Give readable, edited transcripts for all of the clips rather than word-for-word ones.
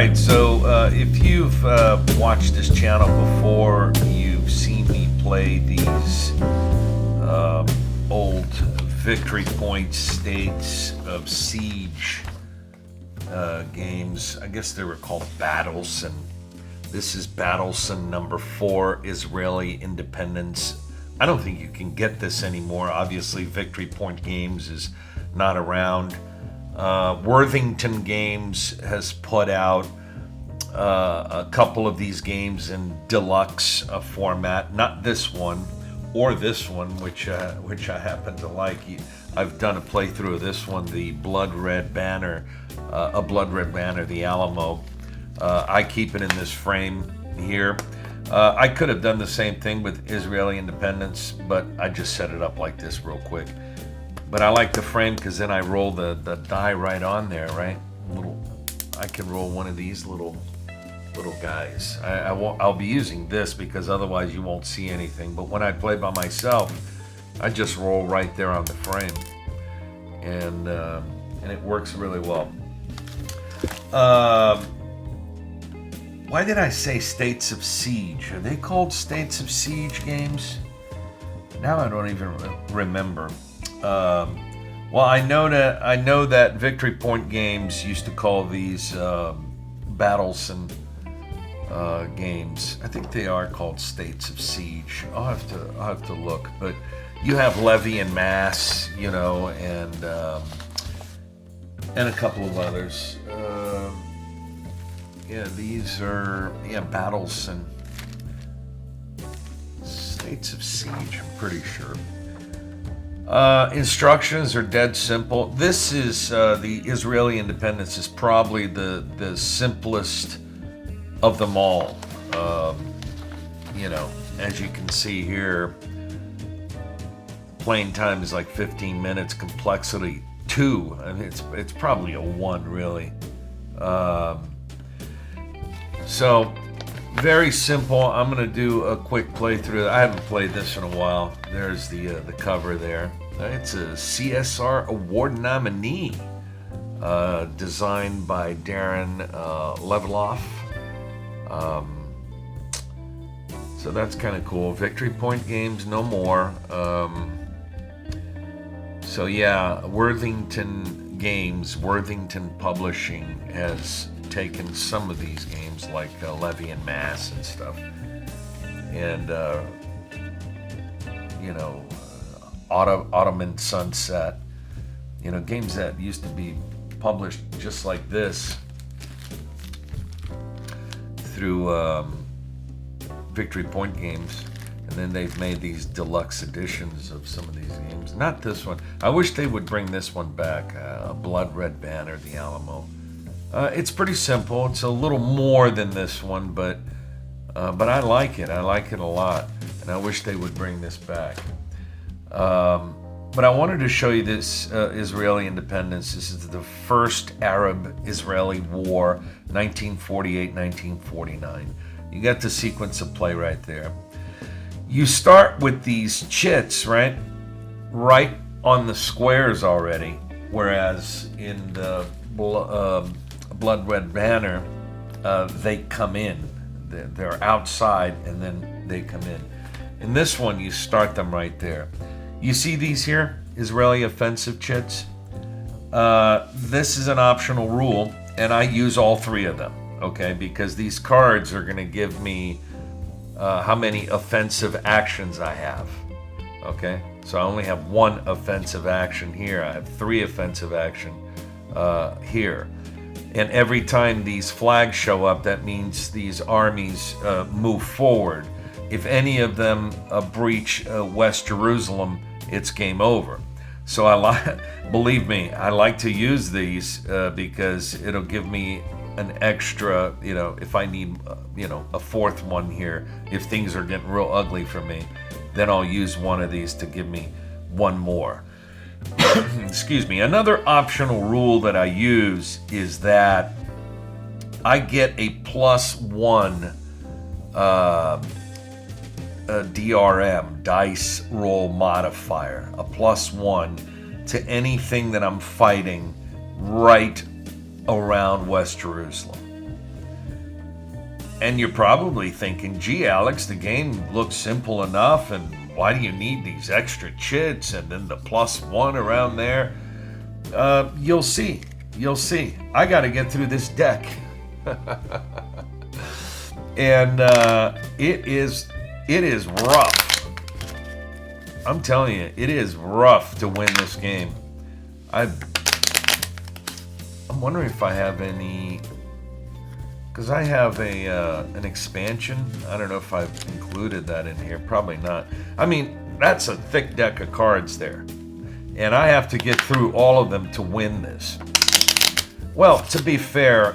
right, so if you've watched this channel before, you've seen me play these old victory point states of siege games. I guess they were called BATTLESSON. This is BATTLESSON number 4, Israeli Independence. I don't think you can get this anymore. Obviously, Victory Point Games is not around. Worthington Games has put out a couple of these games in deluxe format. Not this one or this one, which I happen to like. I've done a playthrough of this one, the Blood Red Banner, the Alamo. I keep it in this frame here. I could have done the same thing with Israeli Independence, but I just set it up like this real quick. But I like the frame because then I roll the die right on there, right? I can roll one of these little guys. I'll be using this because otherwise you won't see anything. But when I play by myself, I just roll right there on the frame, and it works really well. Why did I say States of Siege? Are they called States of Siege games? Now I don't even remember. Well, I know that Victory Point Games used to call these BATTLESSON games. I think they are called States of Siege. I'll have to look. But you have Levy and Mass, and a couple of others. These are BATTLESSON States of Siege. I'm pretty sure. Instructions are dead simple. This is the Israeli Independence is probably the simplest of them all. As you can see here, playing time is like 15 minutes. Complexity 2. I mean, it's probably a 1 really. So very simple. I'm gonna do a quick playthrough. I haven't played this in a while. There's the cover there. It's a CSR award nominee, designed by Darren Leveloff. So that's kind of cool. Victory Point Games, no more. So yeah, Worthington Games, Worthington Publishing has taken some of these games like Levy and Mass and stuff, and Ottoman Sunset, games that used to be published just like this through Victory Point Games, and then they've made these deluxe editions of some of these games. Not this one. I wish they would bring this one back, Blood Red Banner, the Alamo. It's pretty simple. It's a little more than this one, but I like it. I like it a lot, and I wish they would bring this back. But I wanted to show you this Israeli Independence. This is the first Arab-Israeli War, 1948-1949. You got the sequence of play right there. You start with these chits, right on the squares already, whereas in the Blood Red Banner, they come in. They're outside, and then they come in. In this one, you start them right there. You see these here, Israeli offensive chits? This is an optional rule, and I use all 3 of them, okay? Because these cards are going to give me how many offensive actions I have, okay? So I only have 1 offensive action here. I have 3 offensive action here. And every time these flags show up, that means these armies move forward. If any of them breach West Jerusalem, it's game over. So believe me, I like to use these because it'll give me an extra, if I need, a 4th one here, if things are getting real ugly for me, then I'll use one of these to give me 1 more. Excuse me. Another optional rule that I use is that I get a +1 DRM, dice roll modifier, a +1 to anything that I'm fighting right around West Jerusalem. And you're probably thinking, gee, Alex, the game looks simple enough, and why do you need these extra chits and then the +1 around there? You'll see. You'll see. I got to get through this deck. And it is rough. I'm telling you, it is rough to win this game. I'm wondering if I have any, because I have an expansion. I don't know if I've included that in here. Probably not. I mean, that's a thick deck of cards there, and I have to get through all of them to win this. Well, to be fair,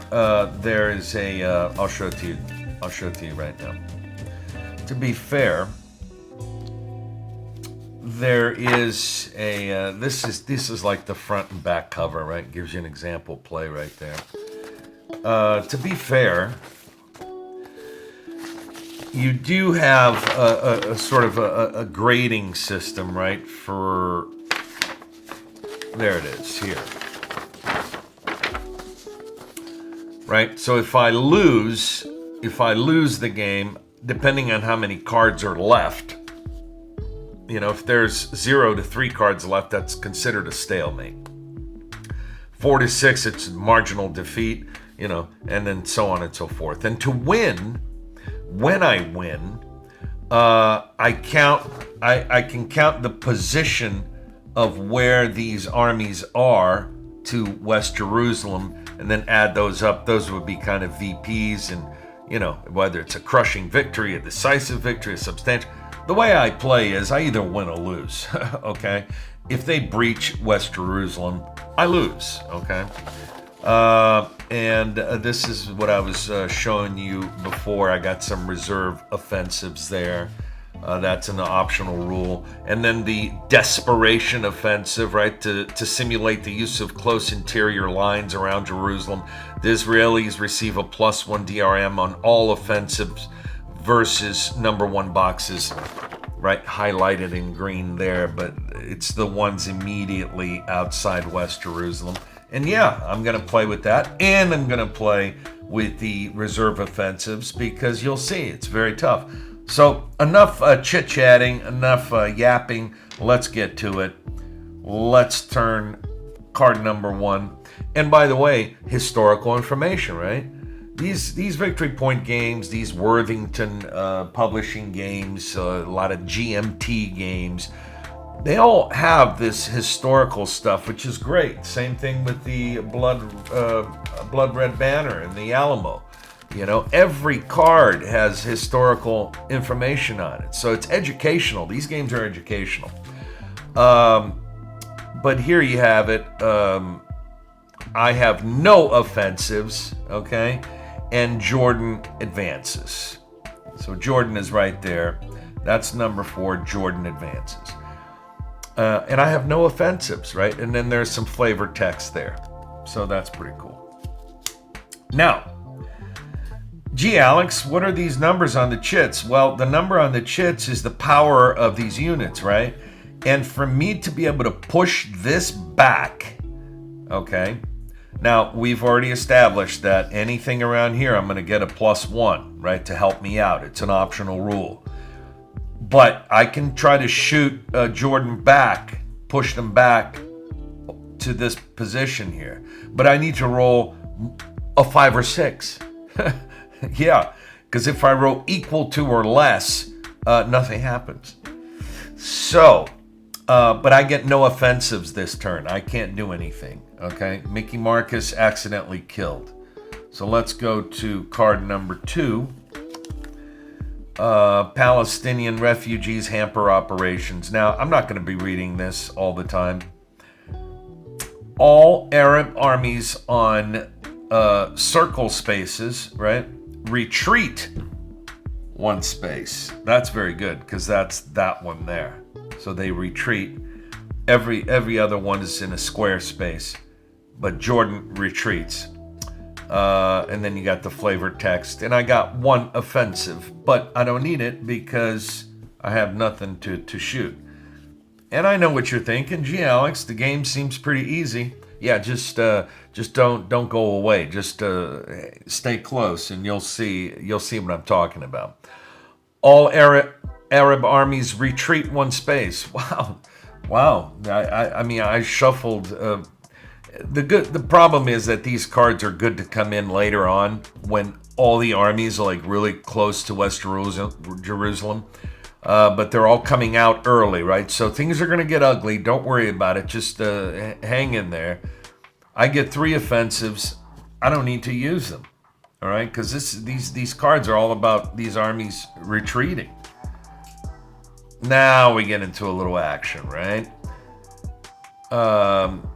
there is a. I'll show it to you. I'll show it to you right now. To be fair, there is a. This is like the front and back cover, right? Gives you an example play right there. To be fair, you do have a sort of a grading system, right? For there it is here. Right, so if I lose the game, depending on how many cards are left, you know, if there's 0 to 3 cards left, that's considered a stalemate. 4 to 6, it's marginal defeat, you know, and then so on and so forth. And to win, when I win, I can count the position of where these armies are to West Jerusalem, and then add those up. Those would be kind of VPs, and, you know, whether it's a crushing victory, a decisive victory, a substantial. The way I play is I either win or lose, okay? If they breach West Jerusalem, I lose, okay? And this is what I was showing you before. I got some reserve offensives there. That's an optional rule. And then the desperation offensive, right, to simulate the use of close interior lines around Jerusalem. The Israelis receive a +1 DRM on all offensives versus #1 boxes, right, highlighted in green there, but it's the ones immediately outside West Jerusalem. And yeah, I'm going to play with that, and I'm going to play with the reserve offensives, because you'll see it's very tough. So enough chit-chatting, enough yapping. Let's get to it. Let's turn card #1. And by the way, historical information, right? These Victory Point games, these Worthington publishing games, a lot of GMT games, they all have this historical stuff, which is great. Same thing with the Blood Red Banner and the Alamo. You know, every card has historical information on it. So it's educational. These games are educational. But here you have it. I have no offensives, okay? And Jordan advances. So Jordan is right there. That's #4, Jordan advances. And I have no offensives, right? And then there's some flavor text there. So that's pretty cool. Now, gee, Alex, what are these numbers on the chits? Well, the number on the chits is the power of these units, right? And for me to be able to push this back, okay? Now, we've already established that anything around here, I'm going to get a +1, right, to help me out. It's an optional rule. But I can try to shoot Jordan back, push them back to this position here. But I need to roll a 5 or 6. Yeah, because if I roll equal to or less, nothing happens. So, but I get no offensives this turn. I can't do anything, okay? Mickey Marcus accidentally killed. So let's go to card #2. Palestinian refugees hamper operations. Now, I'm not going to be reading this all the time. All Arab armies on circle spaces, right, retreat 1 space. That's very good, because that's that one there. So they retreat. Every other one is in a square space, but Jordan retreats. And then you got the flavor text, and I got 1 offensive, but I don't need it because I have nothing to shoot. And I know what you're thinking. Gee, Alex, the game seems pretty easy. Yeah, just don't go away. Just stay close, and you'll see what I'm talking about. All Arab armies retreat one space. Wow, wow. I mean, I shuffled. The problem is that these cards are good to come in later on when all the armies are like really close to West Jerusalem. But they're all coming out early, right? So things are going to get ugly. Don't worry about it. Just hang in there. I get 3 offensives. I don't need to use them, all right? Because these cards are all about these armies retreating. Now we get into a little action, right?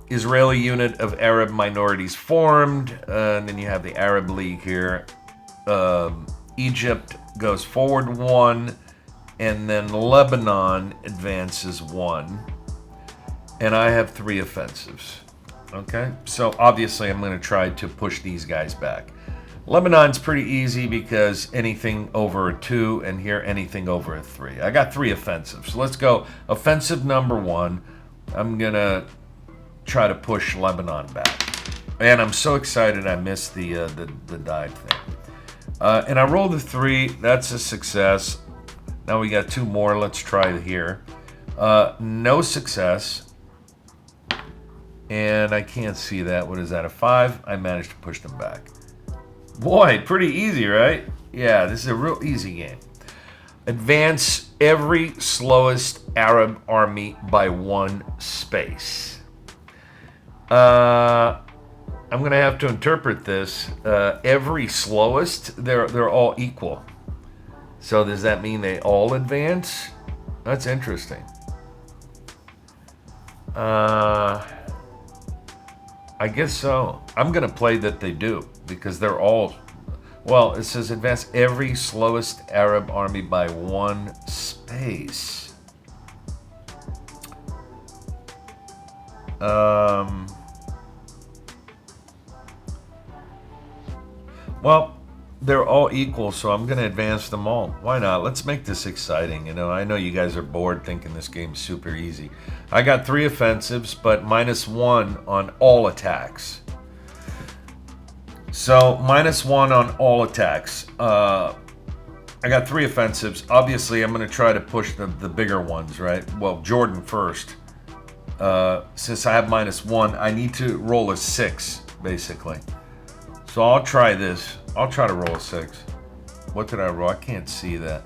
Israeli unit of Arab minorities formed. And then you have the Arab League here. Egypt goes forward 1. And then Lebanon advances 1. And I have 3 offensives. Okay? So obviously I'm going to try to push these guys back. Lebanon's pretty easy because anything over a 2, and here anything over a 3. I got 3 offensives. So let's go offensive number 1. I'm going to try to push Lebanon back. And I'm so excited I missed the dive thing. And I rolled a 3. That's a success. Now we got 2 more. Let's try here. No success. And I can't see that. What is that? A 5? I managed to push them back. Boy, pretty easy, right? Yeah, this is a real easy game. Advance every slowest Arab army by 1 space. I'm going to have to interpret this. Every slowest, they're all equal. So does that mean they all advance? That's interesting. I guess so. I'm going to play that they do because they're all... Well, it says advance every slowest Arab army by 1 space. Well... They're all equal, so I'm going to advance them all. Why not? Let's make this exciting. You know, I know you guys are bored thinking this game's super easy. I got 3 offensives, but -1 on all attacks. So, -1 on all attacks. I got 3 offensives. Obviously, I'm going to try to push the bigger ones, right? Well, Jordan first. Since I have -1, I need to roll a 6, basically. So I'll try this. I'll try to roll a 6. What did I roll? I can't see that.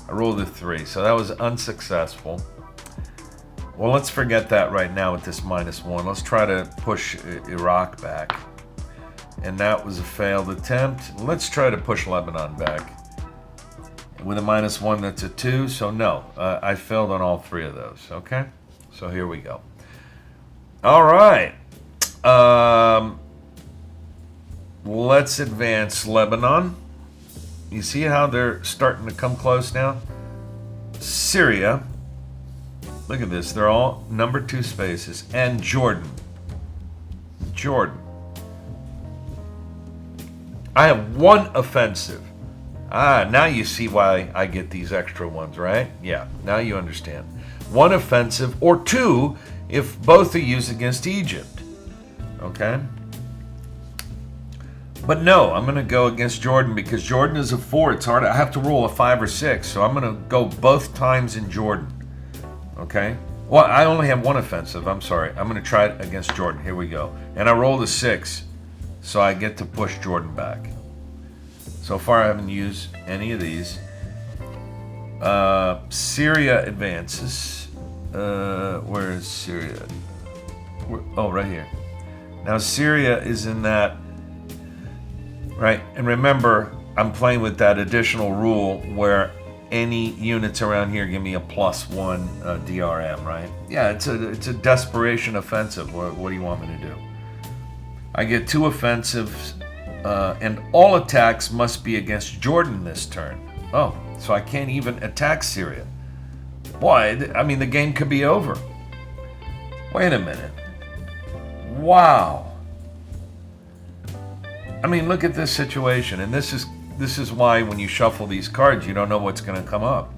I rolled a 3, so that was unsuccessful. Well, let's forget that right now with this -1. Let's try to push Iraq back. And that was a failed attempt. Let's try to push Lebanon back. With a -1, that's a 2, so no. I failed on all 3 of those, okay? So here we go. All right. Let's advance Lebanon. You see how they're starting to come close now? Syria. Look at this. They're all number 2 spaces. And Jordan. Jordan. I have 1 offensive. Now you see why I get these extra ones, right? Yeah, now you understand. 1 offensive, or 2 if both are used against Egypt. Okay? But no, I'm going to go against Jordan because Jordan is a 4. It's hard. I have to roll a 5 or 6, so I'm going to go both times in Jordan. Okay? Well, I only have 1 offensive. I'm sorry. I'm going to try it against Jordan. Here we go. And I rolled a 6, so I get to push Jordan back. So far, I haven't used any of these. Syria advances. Where is Syria? Oh, right here. Now, Syria is in that... Right, and remember, I'm playing with that additional rule where any units around here give me a +1 DRM, right? Yeah, it's a desperation offensive. What do you want me to do? I get 2 offensives, and all attacks must be against Jordan this turn. Oh, so I can't even attack Syria. Boy, I mean, the game could be over. Wait a minute. Wow. I mean, look at this situation, and this is why when you shuffle these cards, you don't know what's going to come up.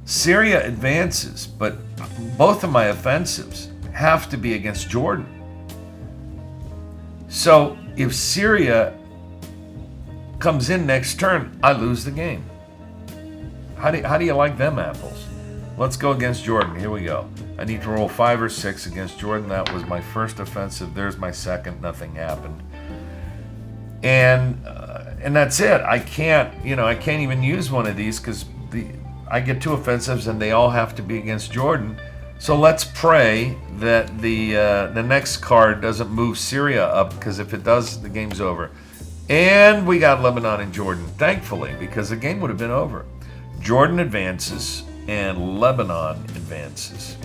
Syria advances, but both of my offensives have to be against Jordan. So if Syria comes in next turn, I lose the game. How do you like them apples? Let's go against Jordan. Here we go. I need to roll 5 or 6 against Jordan. That was my first offensive. There's my second. Nothing happened. And that's it. I can't even use one of these because I get 2 offensives and they all have to be against Jordan. So let's pray that the next card doesn't move Syria up, because if it does, the game's over. And we got Lebanon and Jordan, thankfully, because the game would have been over. Jordan advances and Lebanon advances.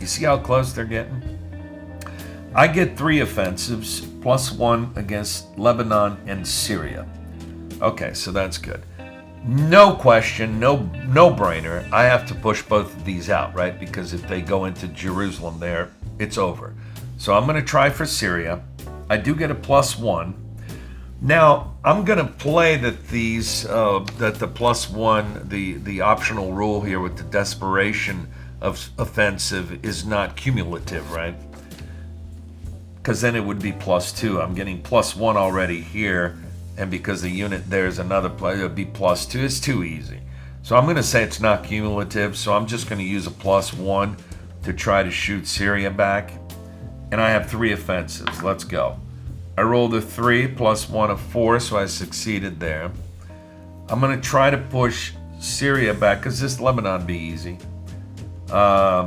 You see how close they're getting? I get 3 offensives plus 1 against Lebanon and Syria. Okay, so that's good. No question, no brainer. I have to push both of these out, right? Because if they go into Jerusalem there, it's over. So I'm going to try for Syria. I do get a plus 1. Now, I'm going to play that that the plus 1, the optional rule here with the desperation of offensive is not cumulative, right? Because then it would be plus 2. I'm getting plus 1 already here. And because the unit there's another play, it would be plus 2. It's too easy. So I'm going to say it's not cumulative. So I'm just going to use a plus 1 to try to shoot Syria back. And I have 3 offensives. Let's go. I rolled a 3 plus 1 of 4, so I succeeded there. I'm going to try to push Syria back because this Lebanon be easy. I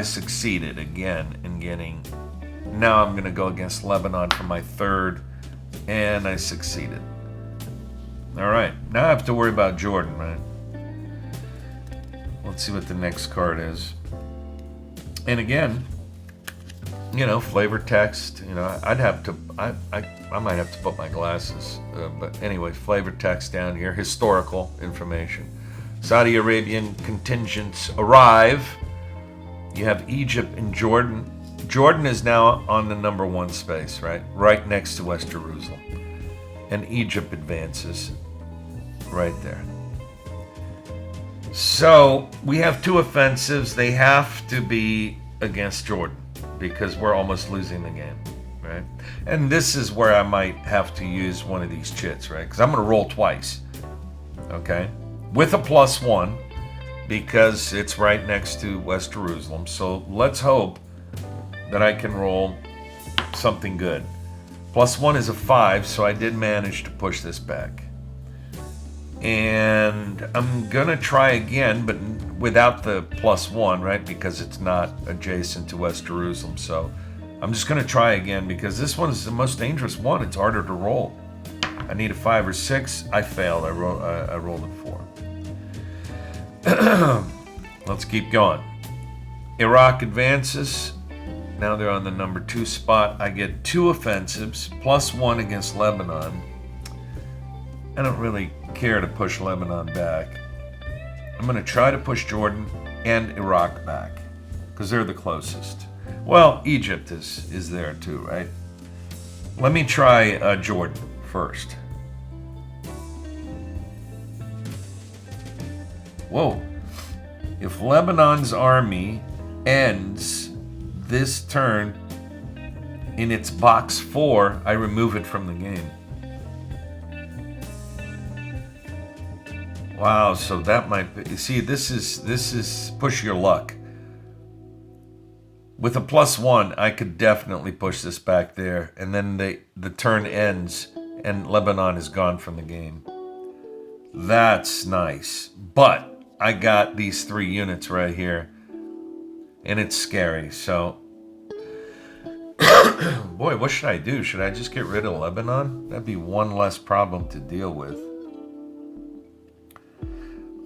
succeeded again in getting. Now I'm going to go against Lebanon for my 3rd. And I succeeded. All right, now I have to worry about Jordan, right? Let's see what the next card is. And again, flavor text. I might have to put my glasses. But anyway, flavor text down here. Historical information. Saudi Arabian contingents arrive. You have Egypt and Jordan. Jordan is now on the number 1 space, right? Right next to West Jerusalem. And Egypt advances right there. So we have 2 offensives. They have to be against Jordan because we're almost losing the game, right? And this is where I might have to use one of these chits, right? Because I'm going to roll twice, okay? With a plus 1 because it's right next to West Jerusalem. So let's hope that I can roll something good. Plus 1 is a 5, so I did manage to push this back. And I'm gonna try again, but without the plus 1, right? Because it's not adjacent to West Jerusalem. So I'm just gonna try again because this one is the most dangerous one. It's harder to roll. I need a 5 or 6. I failed. I rolled a 4. Let's keep going. Iraq advances. Now they're on the number 2 spot. I get 2 offensives, plus 1 against Lebanon. I don't really care to push Lebanon back. I'm going to try to push Jordan and Iraq back, because they're the closest. Well, Egypt is there too, right? Let me try Jordan first. Whoa. If Lebanon's army ends this turn in its box 4, I remove it from the game. Wow, so that might be, see, this is push your luck. With a plus 1, I could definitely push this back there, and then the turn ends and Lebanon is gone from the game. That's nice. But I got these 3 units right here. And it's scary, so boy, what should I do? Should I just get rid of Lebanon? That'd be one less problem to deal with.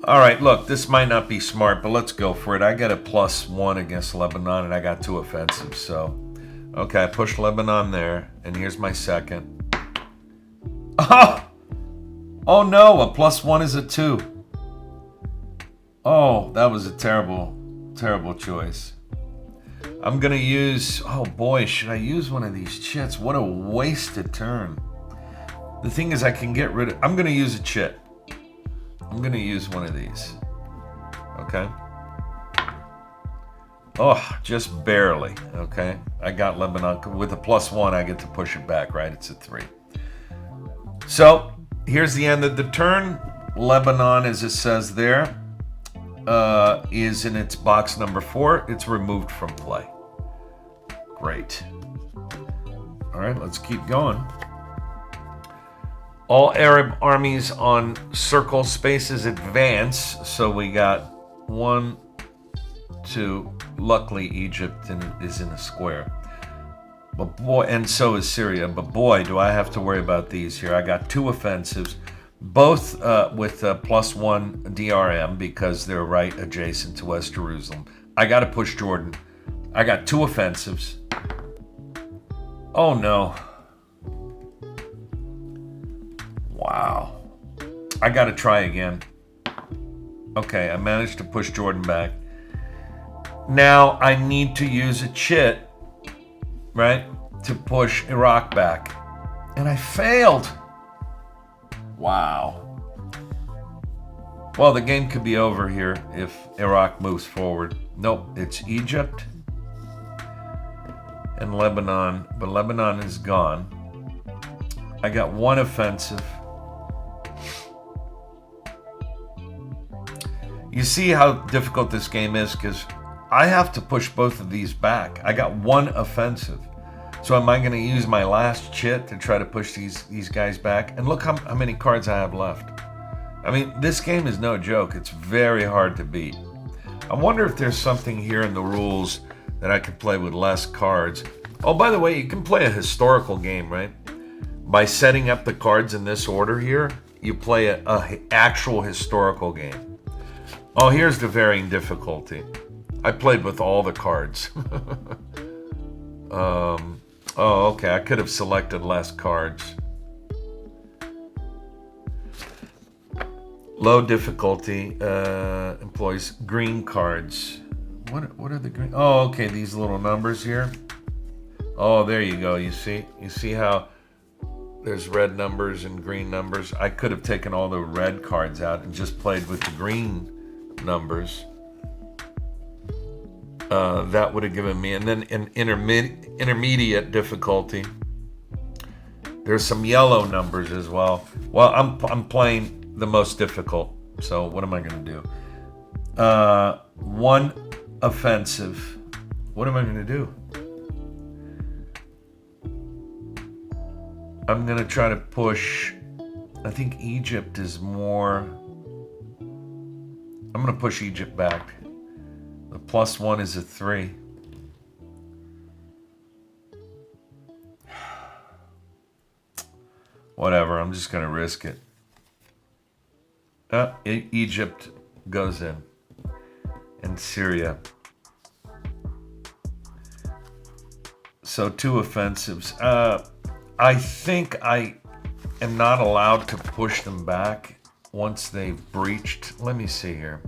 All right, look, this might not be smart, but let's go for it. I got a plus 1 against Lebanon, and I got 2 offensives, so okay, I pushed Lebanon there, and here's my second. Oh no, a plus 1 is a 2. Oh, that was a terrible choice. I'm gonna use, oh boy, should I use one of these chits? What a wasted turn. The thing is I can get rid of, I'm gonna use a chit. I'm gonna use one of these, okay? Oh, just barely. Okay, I got Lebanon with a +1. I get to push it back, right? It's a 3. So here's the end of the turn. Lebanon, as it says there, is in its box number 4. It's removed from play. Great. All right, let's keep going. All Arab armies on circle spaces advance. So we got 1, 2. Luckily, Egypt is in a square. But boy, and so is Syria. But boy, do I have to worry about these here. I got 2 offensives, both with +1 DRM because they're right adjacent to West Jerusalem. I got to push Jordan. I got 2 offensives. Oh no. Wow. I got to try again. Okay, I managed to push Jordan back. Now I need to use a chit, right, to push Iraq back. And I failed. Wow. Well, the game could be over here if Iraq moves forward. Nope, it's Egypt and Lebanon, but Lebanon is gone. I got 1 offensive. You see how difficult this game is because I have to push both of these back. I got 1 offensive. So am I going to use my last chit to try to push these guys back? And look how many cards I have left. I mean, this game is no joke. It's very hard to beat. I wonder if there's something here in the rules that I could play with less cards. Oh, by the way, you can play a historical game, right? By setting up the cards in this order here, you play a actual historical game. Oh, here's the varying difficulty. I played with all the cards. Oh, okay. I could have selected less cards. Low difficulty employs green cards. What are the green? Oh, okay. These little numbers here. Oh, there you go. You see how there's red numbers and green numbers. I could have taken all the red cards out and just played with the green numbers. That would have given me, and then an intermediate difficulty. There's some yellow numbers as well. Well, I'm playing the most difficult. So what am I going to do? 1 offensive. What am I going to do? I'm going to try to push. I think Egypt is more. I'm going to push Egypt back. The +1 is a 3. Whatever, I'm just going to risk it. Egypt goes in. And Syria. So 2 offensives. I think I am not allowed to push them back once they've breached. Let me see here.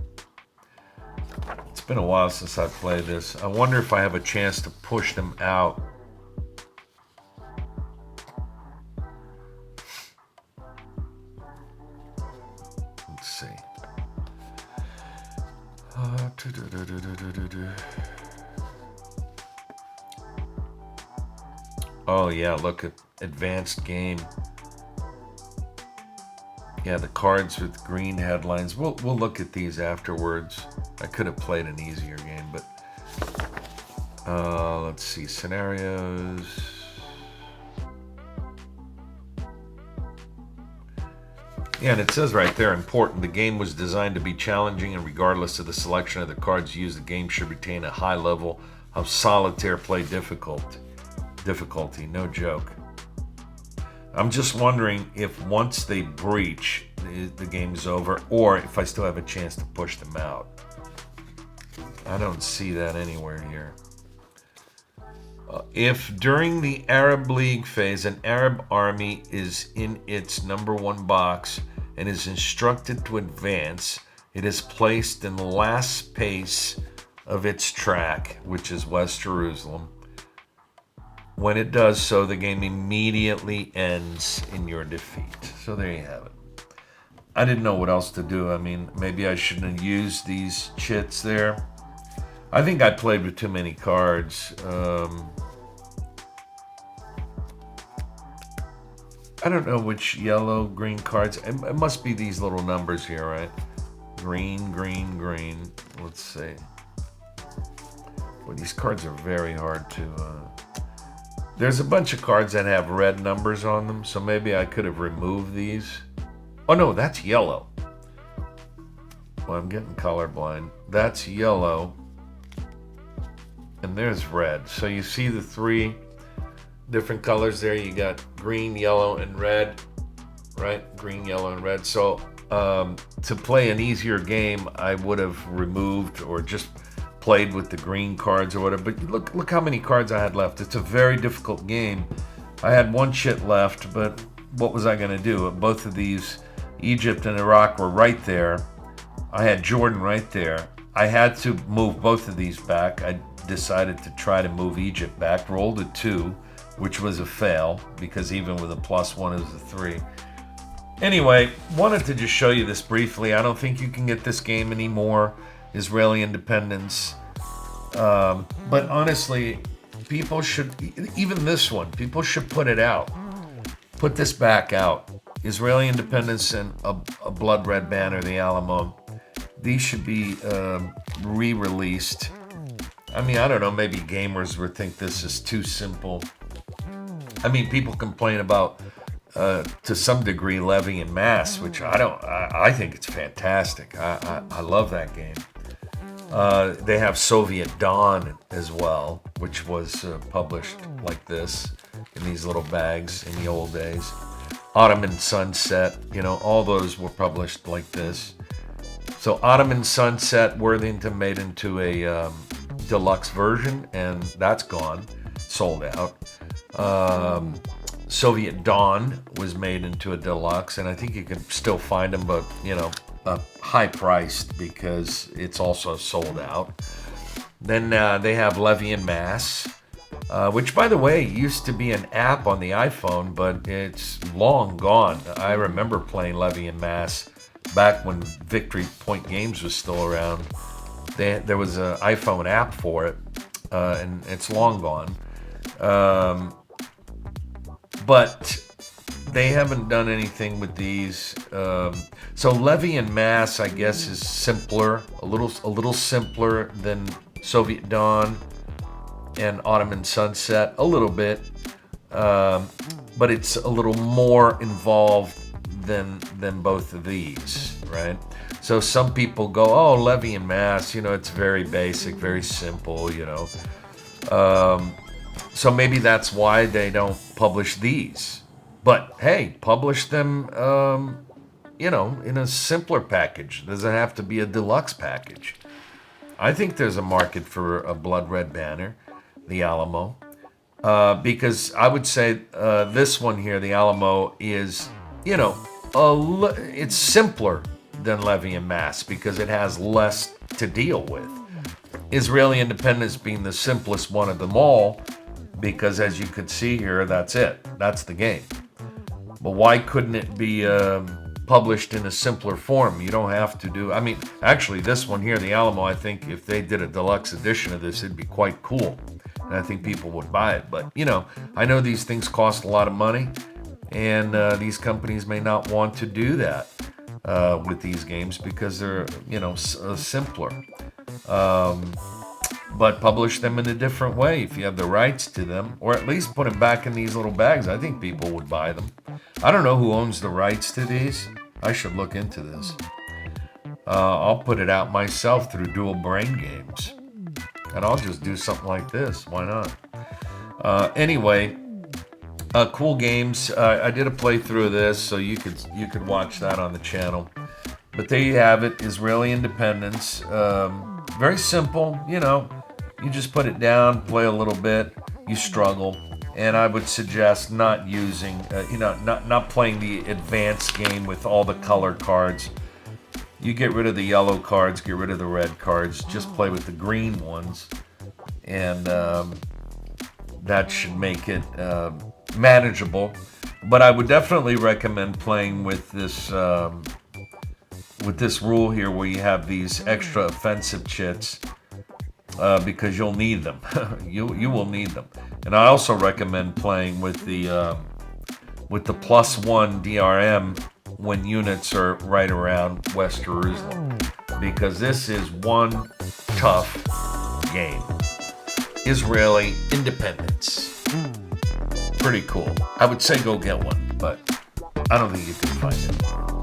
It's been a while since I played this. I wonder if I have a chance to push them out. Let's see. Oh yeah, look at advanced game. Yeah, the cards with green headlines. We'll look at these afterwards. I could have played an easier game, but let's see, scenarios. Yeah, and it says right there, important. The game was designed to be challenging, and regardless of the selection of the cards used, the game should retain a high level of solitaire play difficulty. No joke. I'm just wondering if once they breach, the game's over, or if I still have a chance to push them out. I don't see that anywhere here. If during the Arab League phase an Arab army is in its number 1 box and is instructed to advance, it is placed in the last space of its track, which is West Jerusalem. When it does so, the game immediately ends in your defeat. So there you have it. I didn't know what else to do. I mean, maybe I shouldn't have used these chits there. I think I played with too many cards. I don't know which yellow, green cards. It must be these little numbers here, right? Green, green, green. Let's see. Well, these cards are very hard to... There's a bunch of cards that have red numbers on them, so maybe I could have removed these. Oh no, that's yellow. Well, I'm getting colorblind. That's yellow. And there's red. So you see the three different colors there. You got green, yellow, and red, right? Green, yellow, and red. So to play an easier game, I would have removed or just played with the green cards or whatever. But look how many cards I had left. It's a very difficult game. I had one chit left, but what was I going to do? Both of these, Egypt and Iraq, were right there. I had Jordan right there. I had to move both of these back. I decided to try to move Egypt back. Rolled a 2, which was a fail, because even with a +1 is a 3. Anyway, wanted to just show you this briefly. I don't think you can get this game anymore. Israeli independence. But honestly, people should, even this one, people should put it out. Put this back out. Israeli independence and a blood red banner, the Alamo. These should be re-released. I mean, I don't know, maybe gamers would think this is too simple. I mean, people complain about, to some degree, levy and mass, which I think it's fantastic. I love that game. They have Soviet Dawn as well, which was published like this in these little bags in the old days. Ottoman Sunset, you know, all those were published like this. So Ottoman Sunset, Worthington made into a deluxe version, and that's gone, sold out. Soviet Dawn was made into a deluxe, and I think you can still find them, but, you know, high priced because it's also sold out. Then they have Levy and Mass, which, by the way, used to be an app on the iPhone, but it's long gone. I remember playing Levy and Mass back when Victory Point Games was still around. There was an iPhone app for it, and it's long gone. But they haven't done anything with these. So Levy and Mass, I guess, is simpler, a little simpler than Soviet Dawn and Ottoman Sunset, a little bit, but it's a little more involved than both of these, right? So some people go, oh, Levy and Mass, you know, it's very basic, very simple, you know. So maybe that's why they don't publish these. But hey, publish them, you know, in a simpler package. Doesn't have to be a deluxe package. I think there's a market for a blood red banner, the Alamo, because I would say this one here, the Alamo, is, you know, it's simpler than Levy and Mass because it has less to deal with. Israeli independence being the simplest one of them all, because as you could see here, that's it. That's the game. But why couldn't it be published in a simpler form? You don't have to do... I mean, actually, this one here, the Alamo, I think if they did a deluxe edition of this, it'd be quite cool. And I think people would buy it. But, you know, I know these things cost a lot of money, and these companies may not want to do that with these games because they're, you know, simpler. But publish them in a different way if you have the rights to them, or at least put them back in these little bags. I think people would buy them. I don't know who owns the rights to these. I should look into this. I'll put it out myself through Dual Brain Games, and I'll just do something like this. Why not? Anyway, cool games. I did a playthrough of this, so you could watch that on the channel. But there you have it, Israeli independence. Very simple, you know. You just put it down, play a little bit, you struggle, and I would suggest not using, not playing the advanced game with all the color cards. You get rid of the yellow cards, get rid of the red cards, just play with the green ones, and that should make it manageable. But I would definitely recommend playing with this rule here, where you have these extra offensive chits because you'll need them. You will need them. And I also recommend playing with the +1 DRM when units are right around West Jerusalem, because this is one tough game. Israeli independence. Pretty cool. I would say go get one, but I don't think you can find it.